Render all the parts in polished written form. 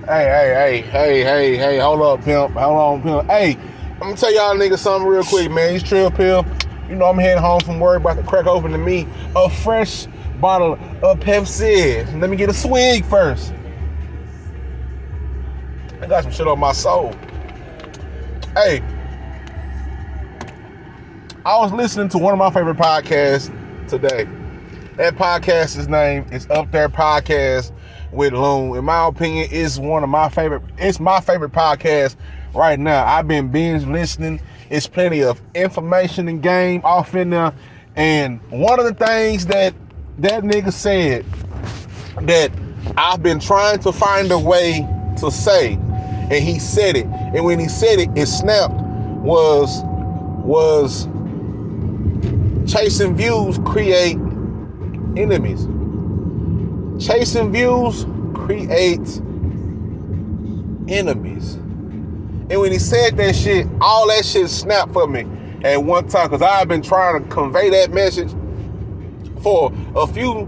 Hey, hold up, pimp. Hold on, pimp. Hey, I'm gonna tell y'all niggas something real quick, man. These Trill Pill, you know I'm heading home from work, about to crack open to me a fresh bottle of Pepsi. Let me get a swig first. I got some shit on my soul. Hey, I was listening to one of my favorite podcasts today. That podcast's name is Up There Podcast with Loon. In my opinion, it's one of my favorite. It's my favorite podcast right now. I've been binge listening. It's plenty of information and game off in there. And one of the things that nigga said that I've been trying to find a way to say, and he said it. And when he said it, it snapped. Was chasing views create enemies. Chasing views creates enemies. And when he said that shit, all that shit snapped for me at one time, because I've been trying to convey that message for a few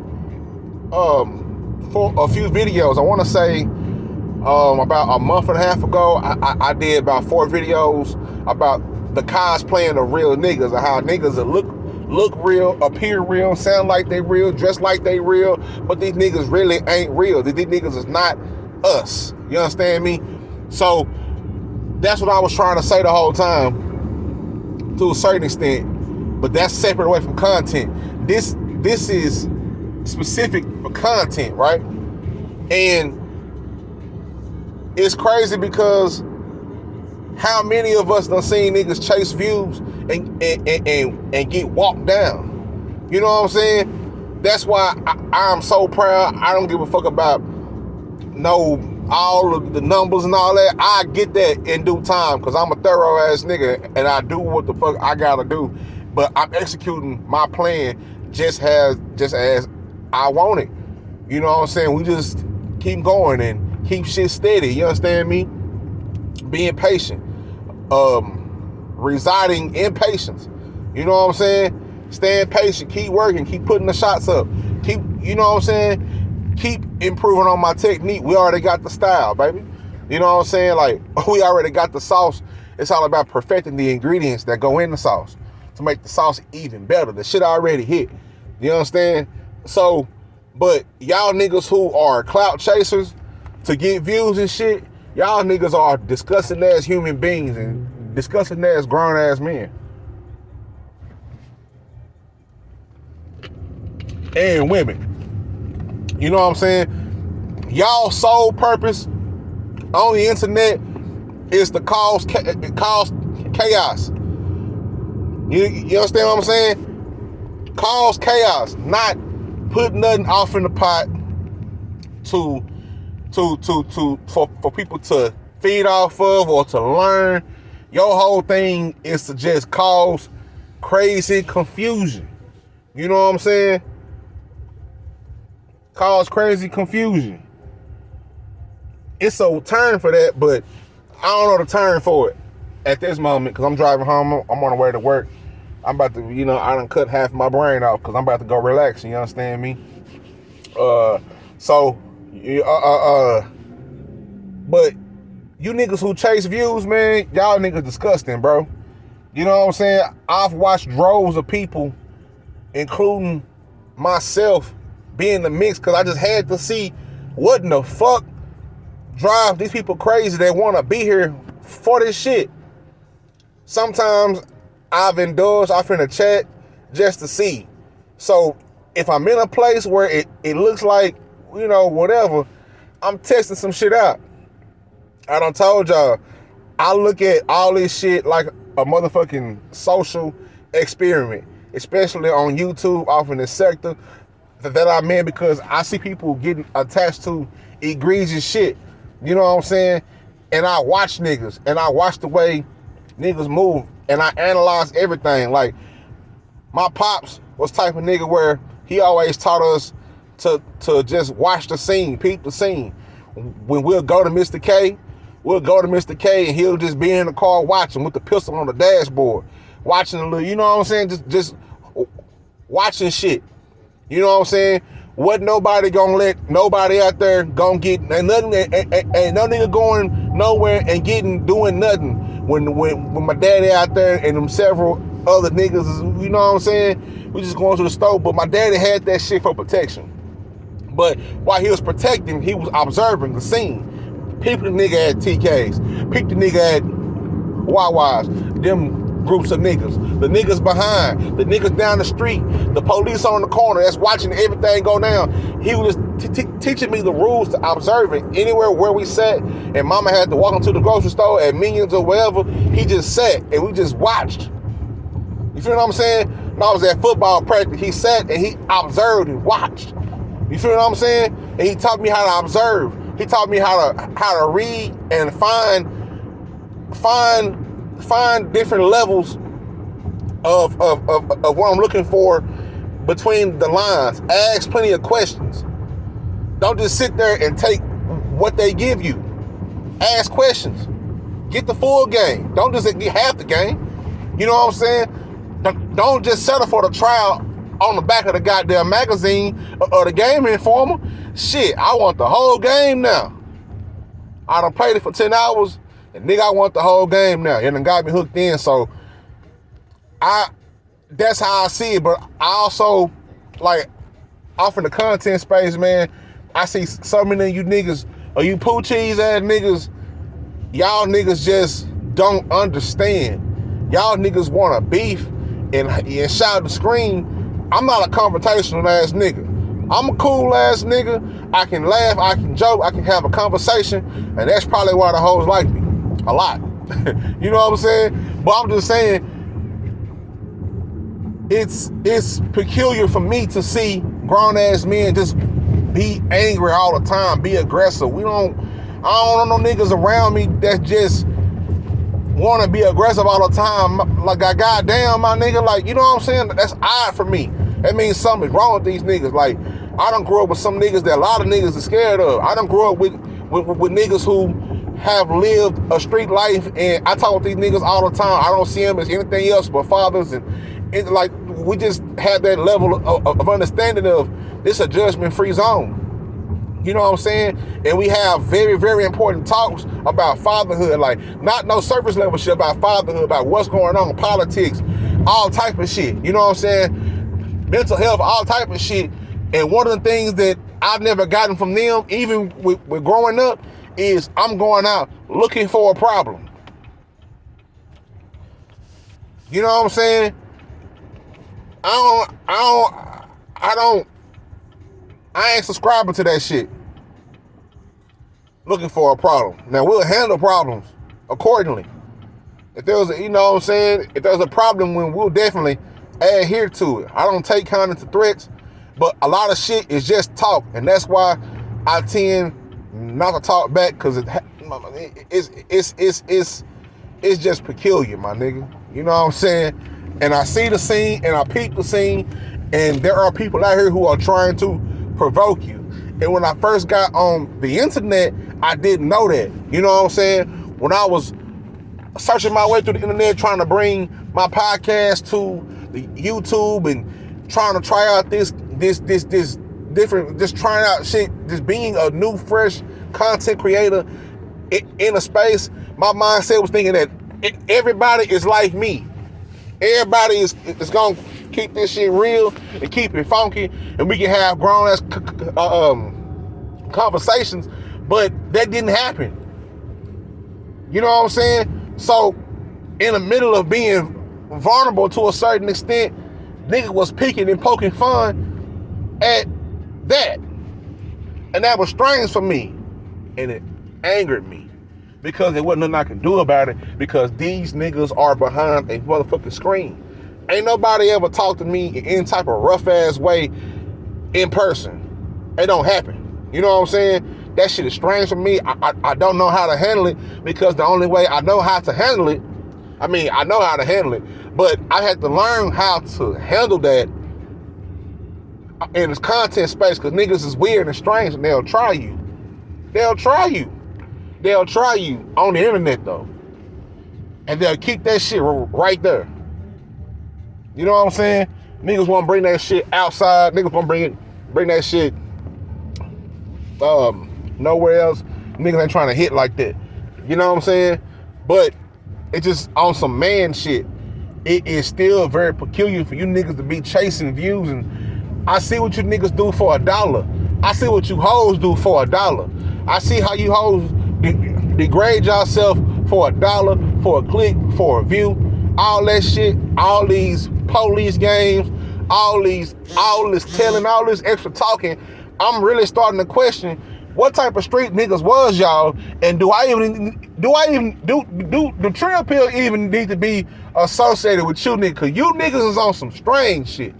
videos. I want to say about a month and a half ago, I did about 4 videos about the cosplaying of real niggas and how niggas that look real, appear real, sound like they real, dress like they real, but these niggas really ain't real. These niggas is not us. You understand me? So that's what I was trying to say the whole time, to a certain extent. But that's separate away from content. This is specific for content, right? And it's crazy because how many of us done seen niggas chase views and get walked down? You know what I'm saying? That's why I'm so proud. I don't give a fuck about all of the numbers and all that. I get that in due time because I'm a thorough ass nigga and I do what the fuck I gotta do. But I'm executing my plan just as I want it. You know what I'm saying? We just keep going and keep shit steady. You understand me? Being patient. Residing in patience. You know what I'm saying? Staying patient, keep working, keep putting the shots up. Keep, you know what I'm saying? Keep improving on my technique. We already got the style, baby. You know what I'm saying? Like, we already got the sauce. It's all about perfecting the ingredients that go in the sauce to make the sauce even better. The shit already hit. You understand? So, but y'all niggas who are clout chasers to get views and shit, y'all niggas are disgusting ass human beings and disgusting ass grown ass men. And women. You know what I'm saying? Y'all sole purpose on the internet is to cause chaos. You understand what I'm saying? Cause chaos, not put nothing off in the pot for people to feed off of or to learn. Your whole thing is to just cause crazy confusion. You know what I'm saying? Cause crazy confusion. It's a turn for that, but I don't know the turn for it at this moment because I'm driving home. I'm on the way to work. I'm about to, I done cut half my brain off because I'm about to go relax. You understand me? But you niggas who chase views, man, y'all niggas disgusting, bro. You know what I'm saying? I've watched droves of people, including myself, be in the mix because I just had to see what in the fuck drive these people crazy that want to be here for this shit. Sometimes I've indulged off in a chat just to see. So if I'm in a place where it looks like, whatever, I'm testing some shit out. I done told y'all, I look at all this shit like a motherfucking social experiment, especially on YouTube off in this sector that I'm in, because I see people getting attached to egregious shit. You know what I'm saying? And I watch niggas, and I watch the way niggas move, and I analyze everything. Like, my pops was type of nigga where he always taught us to just watch the scene, peep the scene. When we'll go to Mr. K, and he'll just be in the car watching with the pistol on the dashboard, watching a little, you know what I'm saying? Just watching shit. You know what I'm saying? Wasn't nobody gonna let nobody out there gonna get and nothing, and no nigga going nowhere and doing nothing when my daddy out there and them several other niggas, you know what I'm saying? We just going to the store, but my daddy had that shit for protection. But while he was protecting, he was observing the scene. Peep the nigga at TKs. Peep the nigga at Wawa's. Them groups of niggas. The niggas behind. The niggas down the street. The police on the corner that's watching everything go down. He was just teaching me the rules to observe it. Anywhere where we sat and mama had to walk into the grocery store at Minions or wherever, he just sat and we just watched. You feel what I'm saying? When I was at football practice, he sat and he observed and watched. You feel what I'm saying? And he taught me how to observe. He taught me how to read and find different levels of what I'm looking for between the lines. Ask plenty of questions. Don't just sit there and take what they give you. Ask questions. Get the full game. Don't just get half the game. You know what I'm saying? Don't just settle for the trial on the back of the goddamn magazine or the Game Informer. Shit, I want the whole game now. I done played it for 10 hours, and nigga, I want the whole game now. It done got me hooked in, so that's how I see it. But I also, like, off in the content space, man, I see so many of you niggas, or you poo cheese ass niggas, y'all niggas just don't understand. Y'all niggas want to beef and shout and scream. I'm not a confrontational ass nigga. I'm a cool ass nigga. I can laugh, I can joke, I can have a conversation, and that's probably why the hoes like me a lot. You know what I'm saying? But I'm just saying, it's peculiar for me to see grown ass men just be angry all the time, be aggressive. I don't want no niggas around me that just want to be aggressive all the time. Like, goddamn, my nigga, like, you know what I'm saying? That's odd for me. That means something's wrong with these niggas. Like, I done grew up with some niggas that a lot of niggas are scared of. I done grew up with niggas who have lived a street life, and I talk with these niggas all the time. I don't see them as anything else but fathers, and like, we just have that level of understanding of this a judgment-free zone. You know what I'm saying? And we have very, very important talks about fatherhood, like not no surface level shit about fatherhood, about what's going on, politics, all type of shit. You know what I'm saying? Mental health, all type of shit. And one of the things that I've never gotten from them, even with growing up, is I'm going out looking for a problem. You know what I'm saying? I ain't subscribing to that shit. Looking for a problem. Now, we'll handle problems accordingly. If there's a, you know what I'm saying? If there's a problem, we'll definitely adhere to it. I don't take counter to threats, but a lot of shit is just talk, and that's why I tend not to talk back, because it's just peculiar, my nigga. You know what I'm saying? And I see the scene, and I peep the scene, and there are people out here who are trying to provoke you. And when I first got on the internet, I didn't know that. You know what I'm saying? When I was searching my way through the internet, trying to bring my podcast to the YouTube and trying to try out this different, just trying out shit, just being a new, fresh content creator in a space, my mindset was thinking that everybody is like me. Everybody is gonna keep this shit real and keep it funky, and we can have grown ass conversations, but that didn't happen. You know what I'm saying? So, in the middle of being vulnerable to a certain extent, nigga was picking and poking fun at that. And that was strange for me. And it angered me, because there wasn't nothing I can do about it, because these niggas are behind a motherfucking screen. Ain't nobody ever talked to me in any type of rough ass way in person. It don't happen. You know what I'm saying? That shit is strange for me. I don't know how to handle it, because the only way I know how to handle it, I know how to handle it, but I had to learn how to handle that in this content space, because niggas is weird and strange, and they'll try you. They'll try you. They'll try you on the internet, though. And they'll keep that shit right there. You know what I'm saying? Niggas want to bring that shit outside. Niggas want to bring it bring that shit nowhere else. Niggas ain't trying to hit like that. You know what I'm saying? But it's just on some man shit. It is still very peculiar for you niggas to be chasing views, and I see what you niggas do for $1. I see what you hoes do for $1. I see how you hoes degrade yourself for $1, for a click, for a view, all that shit, all these police games, all this telling, all this extra talking. I'm really starting to question what type of street niggas was y'all, and do the trail pill even need to be associated with you niggas? Cause you niggas is on some strange shit.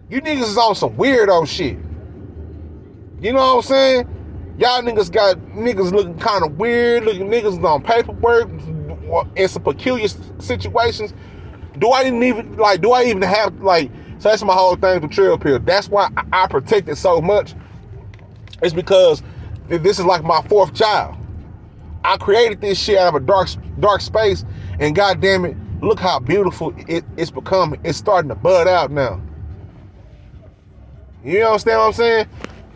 You niggas is on some weirdo shit. You know what I'm saying? Y'all niggas got niggas looking kind of weird, looking niggas on paperwork in some peculiar situations. Do I even have, so that's my whole thing with trail pill. That's why I protect it so much. It's because this is like my fourth child. I created this shit out of a dark space, and goddamn it, look how beautiful it's becoming. It's starting to bud out now. You understand what I'm saying?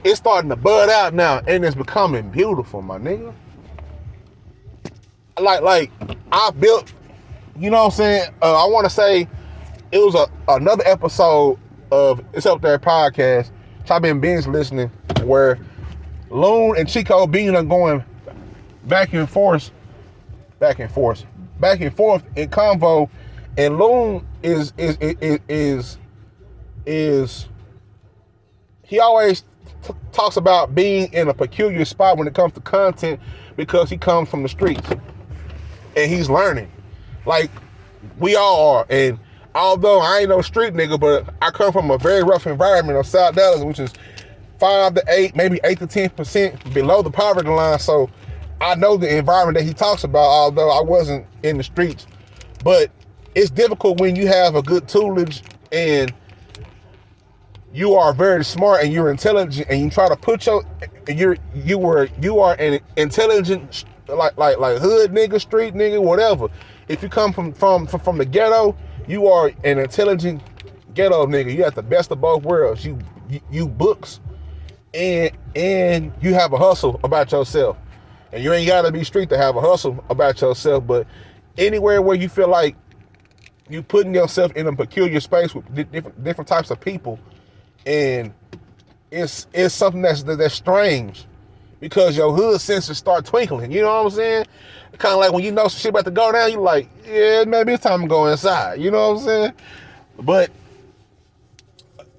It's starting to bud out now, and it's becoming beautiful, my nigga. Like I built, you know what I'm saying? I want to say it was another episode of It's Up There podcast, which I've been binge listening, where Loon and Chico Bean are going back and forth in convo, and Loon is he always talks about being in a peculiar spot when it comes to content, because he comes from the streets and he's learning like we all are. And although I ain't no street nigga, but I come from a very rough environment of South Dallas, which is 5 to 8, maybe 8 to 10% below the poverty line. So I know the environment that he talks about, although I wasn't in the streets. But it's difficult when you have a good tutelage and you are very smart and you're intelligent, and you try to put you are an intelligent like hood nigga, street nigga, whatever. If you come from the ghetto, you are an intelligent ghetto nigga. You have the best of both worlds. You books and you have a hustle about yourself. And you ain't gotta be street to have a hustle about yourself, but anywhere where you feel like you putting yourself in a peculiar space with different types of people, and it's something that's strange, because your hood senses start twinkling. You know what I'm saying? Kind of like when you know some shit about to go down, you like, yeah, maybe it's time to go inside. You know what I'm saying? But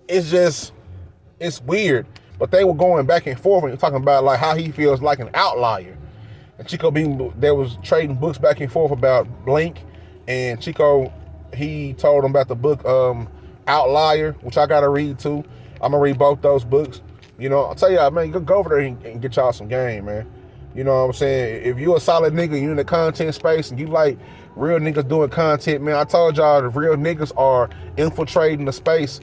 it's weird. But they were going back and forth and talking about like how he feels like an outlier. And Chico Bean, they was trading books back and forth about Blink, and Chico, he told him about the book Outlier, which I gotta read too. I'm gonna read both those books. You know, I'll tell y'all, man, go over there and get y'all some game, man. You know what I'm saying? If you a solid nigga, you in the content space, and you like real niggas doing content, man, I told y'all the real niggas are infiltrating the space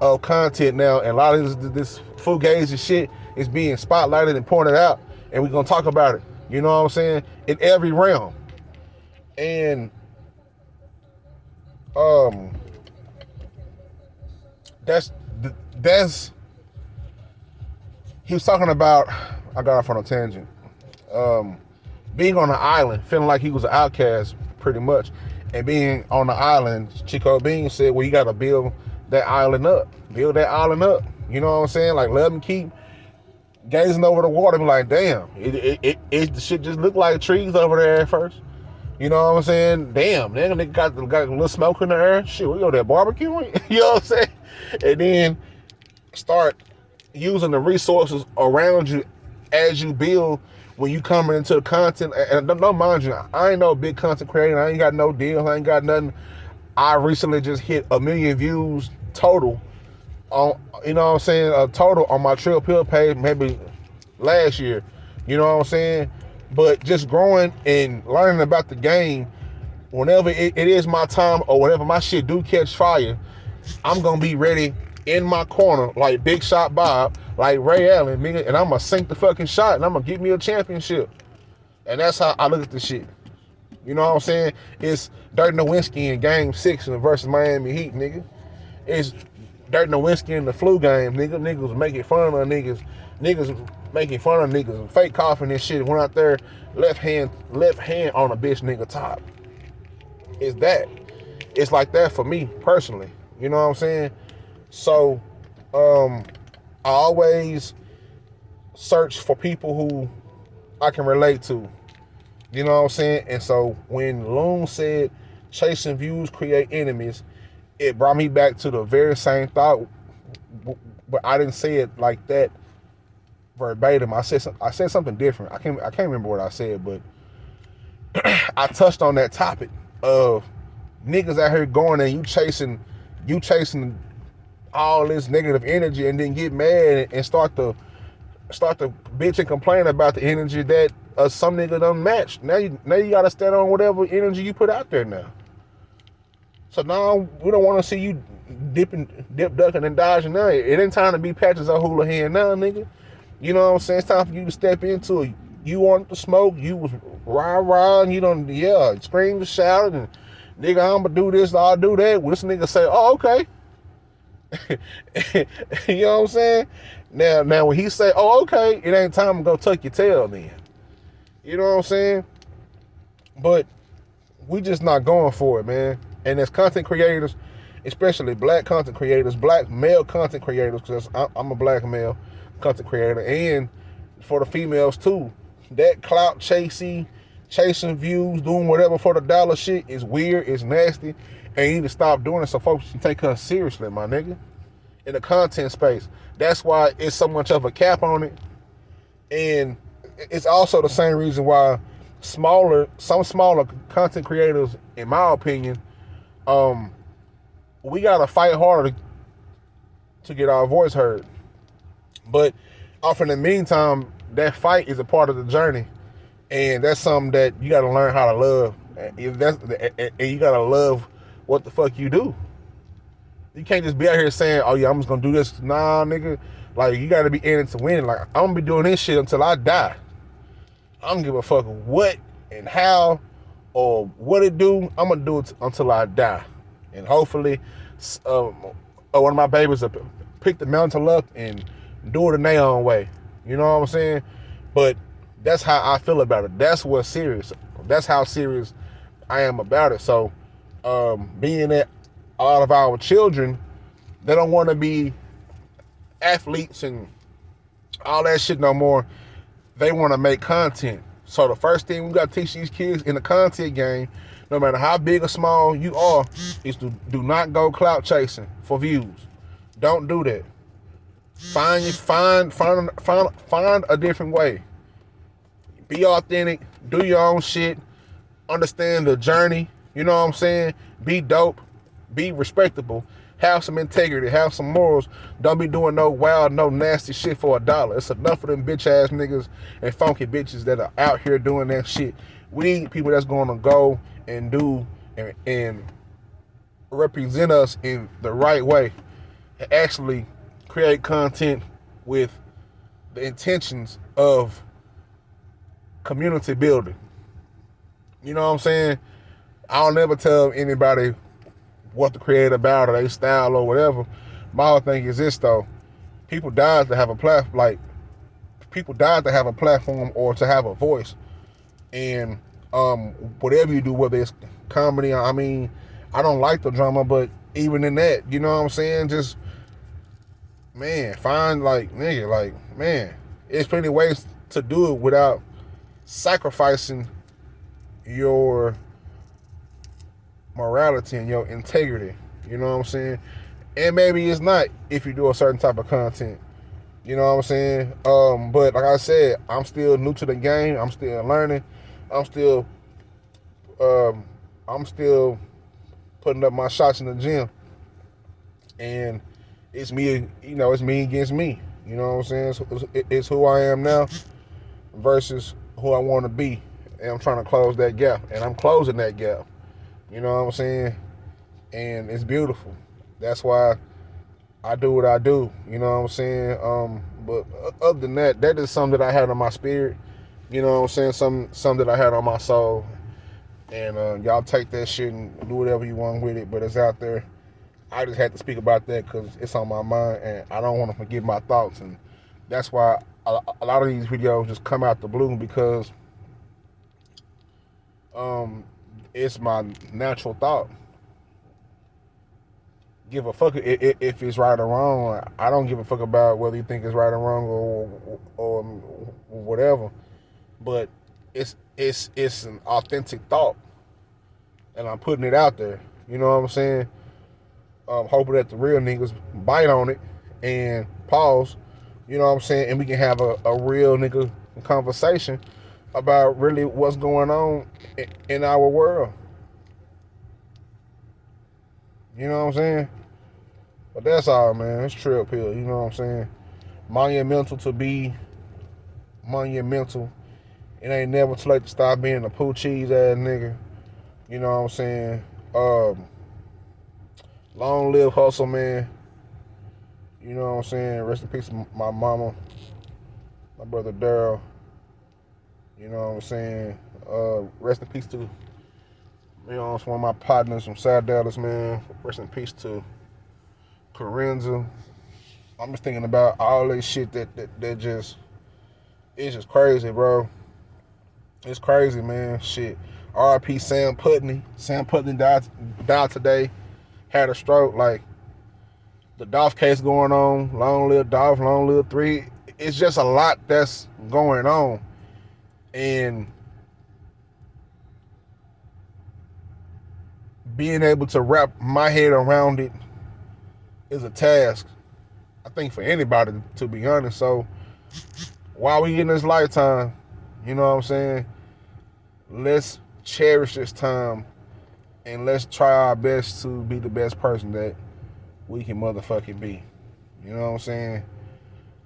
of content now, and a lot of this fugazi shit is being spotlighted and pointed out, and we're gonna talk about it. You know what I'm saying? In every realm. And that's he was talking about, I got off on a tangent, being on an island, feeling like he was an outcast pretty much, and being on the island, Chico Bean said, well, you gotta build that island up. You know what I'm saying? Like, let them keep gazing over the water and be like, damn, it shit just look like trees over there at first. You know what I'm saying? Damn, they got a little smoke in the air. Shit, we go there barbecuing. You know what I'm saying? And then start using the resources around you as you build when you coming into the content. And don't mind you, I ain't no big content creator. I ain't got no deal. I ain't got nothing. I recently just hit 1 million views total on, you know what I'm saying, total on my Trill Pill page maybe last year. You know what I'm saying? But just growing and learning about the game, whenever it is my time, or whenever my shit do catch fire, I'm gonna be ready in my corner like Big Shot Bob, like Ray Allen, nigga, and I'm gonna sink the fucking shot and I'm gonna get me a championship. And that's how I look at this shit. You know what I'm saying? It's Dirk Nowitzki in Game 6 versus Miami Heat, nigga. It's Dirk Nowitzki in the flu game, niggas was making fun of niggas making fun of niggas, fake coughing and shit. Went out there, left hand on a bitch nigga top. It's that. It's like that for me personally. You know what I'm saying? So, I always search for people who I can relate to. You know what I'm saying? And so when Loon said chasing views create enemies, it brought me back to the very same thought, but I didn't say it like that verbatim. I said something different. I can't remember what I said, but I touched on that topic of niggas out here going and you chasing all this negative energy and then get mad and start to bitch and complain about the energy that some nigga done matched. Now you gotta stand on whatever energy you put out there now. So now we don't want to see you dip, ducking, and dodging now. It ain't time to be Patches O'Houlihan now, nigga. You know what I'm saying? It's time for you to step into it. You wanted to smoke, you was rah, and you done, scream and shout, and nigga, I'm gonna do this, I'll do that. Well, this nigga say, oh, okay. You know what I'm saying? Now when he say, oh, okay, it ain't time to go tuck your tail then. You know what I'm saying? But we just not going for it, man. And as content creators, especially black content creators, black male content creators, because I'm a black male content creator, and for the females too, that clout chasing views, doing whatever for the dollar shit is weird, it's nasty, and you need to stop doing it so folks can take us seriously, my nigga. In the content space. That's why it's so much of a cap on it. And it's also the same reason why some smaller content creators, in my opinion, we gotta fight harder to get our voice heard. But often in the meantime, that fight is a part of the journey. And that's something that you gotta learn how to love. And you gotta love what the fuck you do. You can't just be out here saying, oh yeah, I'm just gonna do this. Nah, nigga. Like, you gotta be in it to win. Like, I'm gonna be doing this shit until I die. I don't give a fuck what and how or what it do. I'm gonna do it until I die. And hopefully, one of my babies will pick the mantle up and do it in their own way. You know what I'm saying? But that's how I feel about it. That's what's serious. That's how serious I am about it. So, being that a lot of our children, they don't want to be athletes and all that shit no more. They want to make content. So the first thing we got to teach these kids in the content game, no matter how big or small you are, is to do not go clout chasing for views. Don't do that. Find a different way. Be authentic. Do your own shit. Understand the journey. You know what I'm saying? Be dope. Be respectable. Have some integrity. Have some morals. Don't be doing no wild, no nasty shit for $1. It's enough of them bitch ass niggas and funky bitches that are out here doing that shit. We need people that's going to go and do and represent us in the right way and actually create content with the intentions of community building. You know what I'm saying? I'll never tell anybody what to create about or their style or whatever. My whole thing is this though: people died to have a platform, or to have a voice. And whatever you do, whether it's comedy, I mean, I don't like the drama, but even in that, you know what I'm saying? Just find there's plenty of ways to do it without sacrificing your morality and your integrity. You know what I'm saying? And maybe it's not if you do a certain type of content. You know what I'm saying? But like I said, I'm still new to the game. I'm still learning. I'm still putting up my shots in the gym. And it's me, it's me against me. You know what I'm saying? It's who I am now versus who I want to be. And I'm trying to close that gap. And I'm closing that gap. You know what I'm saying? And it's beautiful. That's why I do what I do. You know what I'm saying? But other than that, that is something that I had on my spirit. You know what I'm saying? Something that I had on my soul. And y'all take that shit and do whatever you want with it. But it's out there. I just had to speak about that because it's on my mind, and I don't want to forget my thoughts, and that's why a lot of these videos just come out the blue because it's my natural thought. Give a fuck if it's right or wrong. I don't give a fuck about whether you think it's right or wrong or whatever. But it's an authentic thought, and I'm putting it out there. You know what I'm saying? Hoping that the real niggas bite on it and pause. You know what I'm saying? And we can have a real nigga conversation about really what's going on in our world. You know what I'm saying? But that's all, man. It's Trill Pill. You know what I'm saying? Monumental to be monumental. It ain't never too late to stop being a poo cheese ass nigga. You know what I'm saying? Long live hustle, man. You know what I'm saying? Rest in peace to my mama, my brother Daryl. You know what I'm saying? Rest in peace to, you know, it's one of my partners from South Dallas, man. Rest in peace to Corinza. I'm just thinking about all this shit that just, it's just crazy, bro. It's crazy, man. Shit. R.I.P. Sam Putney. Sam Putney died today. Had a stroke. Like, the Dolph case going on. Long live Dolph, long live 3. It's just a lot that's going on. And being able to wrap my head around it is a task, I think, for anybody, to be honest. So while we in this lifetime, you know what I'm saying, let's cherish this time and let's try our best to be the best person that we can motherfucking be. You know what I'm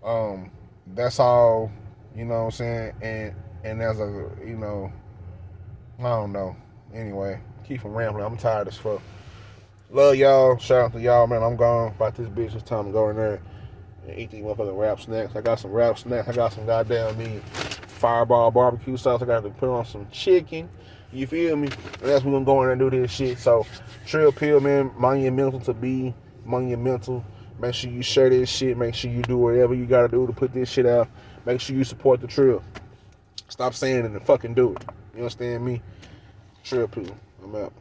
saying? That's all, you know what I'm saying? And as a, you know, I don't know. Anyway, keep from rambling. I'm tired as fuck. Love y'all. Shout out to y'all, man. I'm gone. About this bitch. It's time to go in there and eat these motherfucking wrap snacks. I got some wrap snacks. I got some goddamn Fireball barbecue sauce. I got to put on some chicken. You feel me? And that's when we're going to do this shit. So, Trill Pill, man, monumental to be monumental. Make sure you share this shit. Make sure you do whatever you got to do to put this shit out. Make sure you support the Trill. Stop saying it and fucking do it. You understand me? Trill Pill. I'm out.